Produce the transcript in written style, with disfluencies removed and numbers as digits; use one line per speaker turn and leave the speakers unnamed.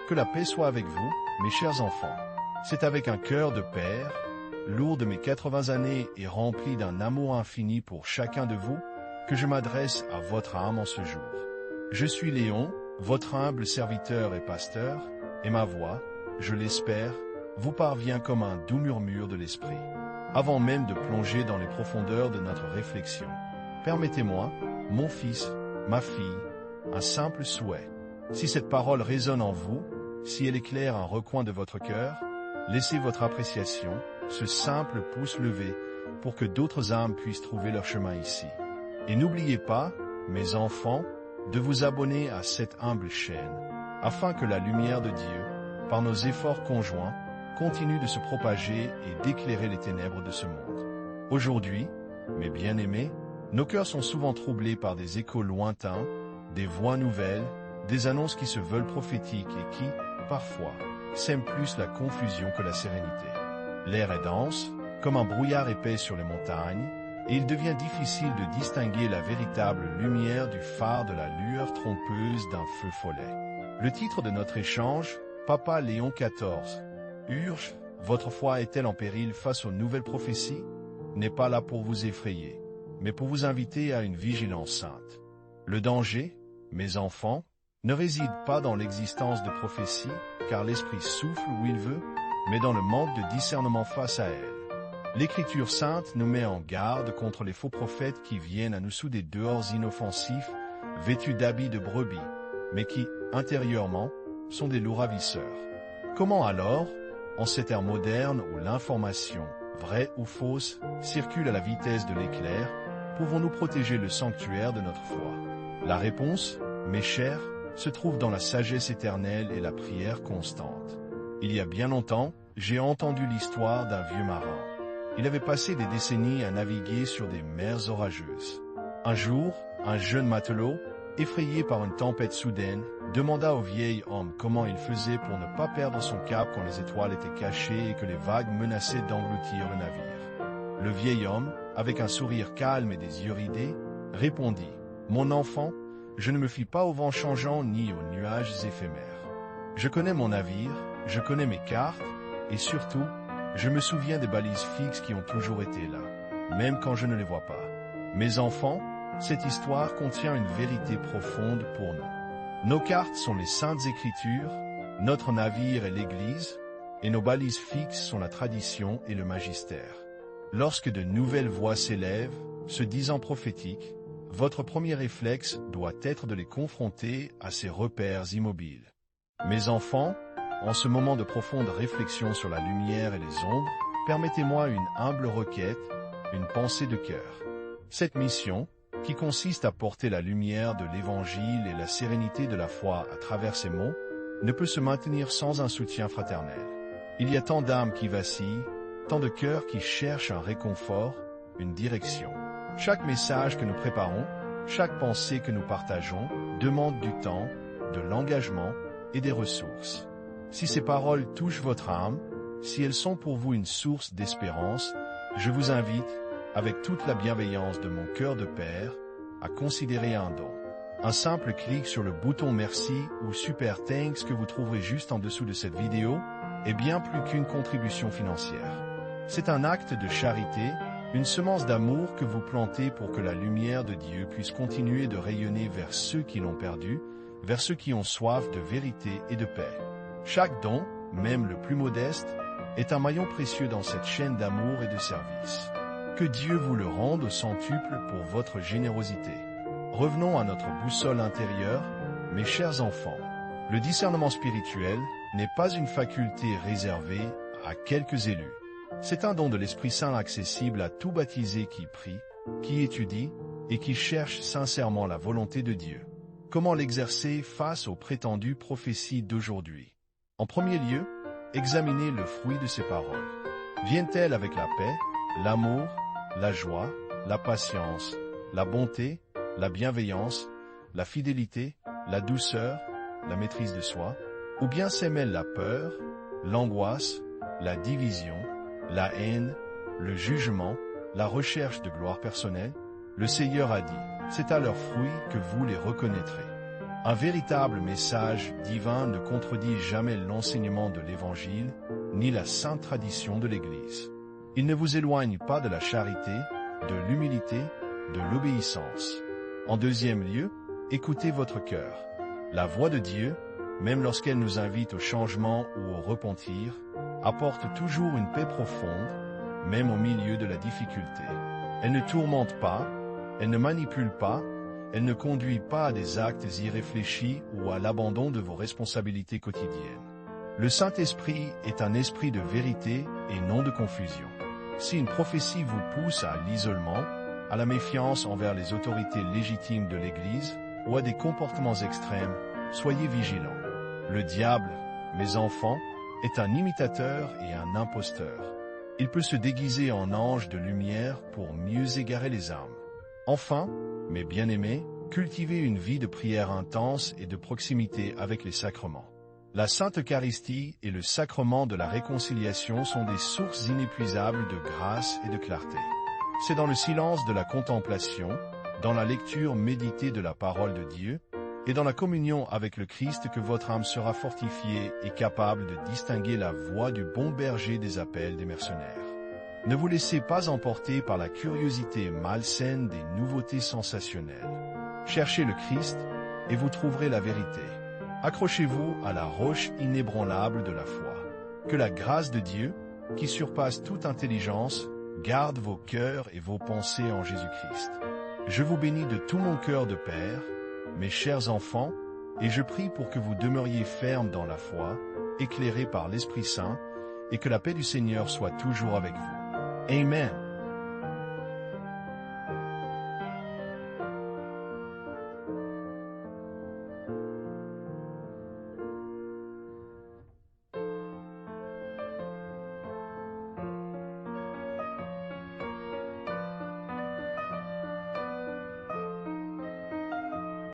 Que la paix soit avec vous, mes chers enfants. C'est avec un cœur de père, lourd de mes 80 années et rempli d'un amour infini pour chacun de vous, que je m'adresse à votre âme en ce jour. Je suis Léon, votre humble serviteur et pasteur, et ma voix, je l'espère, vous parvient comme un doux murmure de l'esprit. Avant même de plonger dans les profondeurs de notre réflexion, permettez-moi, mon fils, ma fille, un simple souhait. Si cette parole résonne en vous, si elle éclaire un recoin de votre cœur, laissez votre appréciation, ce simple pouce levé, pour que d'autres âmes puissent trouver leur chemin ici. Et n'oubliez pas, mes enfants, de vous abonner à cette humble chaîne, afin que la lumière de Dieu, par nos efforts conjoints, continue de se propager et d'éclairer les ténèbres de ce monde. Aujourd'hui, mes bien-aimés, nos cœurs sont souvent troublés par des échos lointains, des voix nouvelles, des annonces qui se veulent prophétiques et qui, parfois, sèment plus la confusion que la sérénité. L'air est dense, comme un brouillard épais sur les montagnes, et il devient difficile de distinguer la véritable lumière du phare de la lueur trompeuse d'un feu follet. Le titre de notre échange, Papa Léon XIV, urge, votre foi est-elle en péril face aux nouvelles prophéties, n'est pas là pour vous effrayer, mais pour vous inviter à une vigilance sainte. Le danger, mes enfants, ne réside pas dans l'existence de prophéties, car l'Esprit souffle où il veut, mais dans le manque de discernement face à elle. L'Écriture sainte nous met en garde contre les faux prophètes qui viennent à nous sous des dehors inoffensifs, vêtus d'habits de brebis, mais qui, intérieurement, sont des loups ravisseurs. Comment alors, en cette ère moderne où l'information, vraie ou fausse, circule à la vitesse de l'éclair, pouvons-nous protéger le sanctuaire de notre foi? La réponse, mes chers, se trouve dans la sagesse éternelle et la prière constante. Il y a bien longtemps, j'ai entendu l'histoire d'un vieux marin. Il avait passé des décennies à naviguer sur des mers orageuses. Un jour, un jeune matelot, effrayé par une tempête soudaine, demanda au vieil homme comment il faisait pour ne pas perdre son cap quand les étoiles étaient cachées et que les vagues menaçaient d'engloutir le navire. Le vieil homme, avec un sourire calme et des yeux ridés, répondit « Mon enfant, je ne me fie pas au vent changeant ni aux nuages éphémères. Je connais mon navire, je connais mes cartes, et surtout, je me souviens des balises fixes qui ont toujours été là, même quand je ne les vois pas. Mes enfants, cette histoire contient une vérité profonde pour nous. Nos cartes sont les saintes écritures, notre navire est l'Église, et nos balises fixes sont la tradition et le magistère. Lorsque de nouvelles voix s'élèvent, se disant prophétiques, votre premier réflexe doit être de les confronter à ces repères immobiles. Mes enfants, en ce moment de profonde réflexion sur la lumière et les ombres, permettez-moi une humble requête, une pensée de cœur. Cette mission, qui consiste à porter la lumière de l'Évangile et la sérénité de la foi à travers ces mots, ne peut se maintenir sans un soutien fraternel. Il y a tant d'âmes qui vacillent, tant de cœurs qui cherchent un réconfort, une direction. Chaque message que nous préparons, chaque pensée que nous partageons, demande du temps, de l'engagement et des ressources. Si ces paroles touchent votre âme, si elles sont pour vous une source d'espérance, je vous invite, avec toute la bienveillance de mon cœur de père, à considérer un don. Un simple clic sur le bouton merci ou super thanks que vous trouverez juste en dessous de cette vidéo est bien plus qu'une contribution financière. C'est un acte de charité, une semence d'amour que vous plantez pour que la lumière de Dieu puisse continuer de rayonner vers ceux qui l'ont perdu, vers ceux qui ont soif de vérité et de paix. Chaque don, même le plus modeste, est un maillon précieux dans cette chaîne d'amour et de service. Que Dieu vous le rende au centuple pour votre générosité. Revenons à notre boussole intérieure, mes chers enfants. Le discernement spirituel n'est pas une faculté réservée à quelques élus. C'est un don de l'Esprit Saint accessible à tout baptisé qui prie, qui étudie et qui cherche sincèrement la volonté de Dieu. Comment l'exercer face aux prétendues prophéties d'aujourd'hui? En premier lieu, examinez le fruit de ces paroles. Viennent-elles avec la paix, l'amour, la joie, la patience, la bonté, la bienveillance, la fidélité, la douceur, la maîtrise de soi, ou bien s'émêlent la peur, l'angoisse, la division, la haine, le jugement, la recherche de gloire personnelle? Le Seigneur a dit, c'est à leurs fruits que vous les reconnaîtrez. Un véritable message divin ne contredit jamais l'enseignement de l'Évangile, ni la sainte tradition de l'Église. Il ne vous éloigne pas de la charité, de l'humilité, de l'obéissance. En deuxième lieu, écoutez votre cœur. La voix de Dieu, même lorsqu'elle nous invite au changement ou au repentir, apporte toujours une paix profonde, même au milieu de la difficulté. Elle ne tourmente pas, elle ne manipule pas, elle ne conduit pas à des actes irréfléchis ou à l'abandon de vos responsabilités quotidiennes. Le Saint-Esprit est un esprit de vérité et non de confusion. Si une prophétie vous pousse à l'isolement, à la méfiance envers les autorités légitimes de l'Église ou à des comportements extrêmes, soyez vigilants. Le diable, mes enfants, est un imitateur et un imposteur. Il peut se déguiser en ange de lumière pour mieux égarer les âmes. Enfin, mes bien-aimés, cultivez une vie de prière intense et de proximité avec les sacrements. La Sainte Eucharistie et le sacrement de la réconciliation sont des sources inépuisables de grâce et de clarté. C'est dans le silence de la contemplation, dans la lecture méditée de la parole de Dieu, et dans la communion avec le Christ que votre âme sera fortifiée et capable de distinguer la voix du bon berger des appels des mercenaires. Ne vous laissez pas emporter par la curiosité malsaine des nouveautés sensationnelles. Cherchez le Christ et vous trouverez la vérité. Accrochez-vous à la roche inébranlable de la foi. Que la grâce de Dieu, qui surpasse toute intelligence, garde vos cœurs et vos pensées en Jésus-Christ. Je vous bénis de tout mon cœur de Père, mes chers enfants, et je prie pour que vous demeuriez fermes dans la foi, éclairés par l'Esprit Saint, et que la paix du Seigneur soit toujours avec vous. Amen.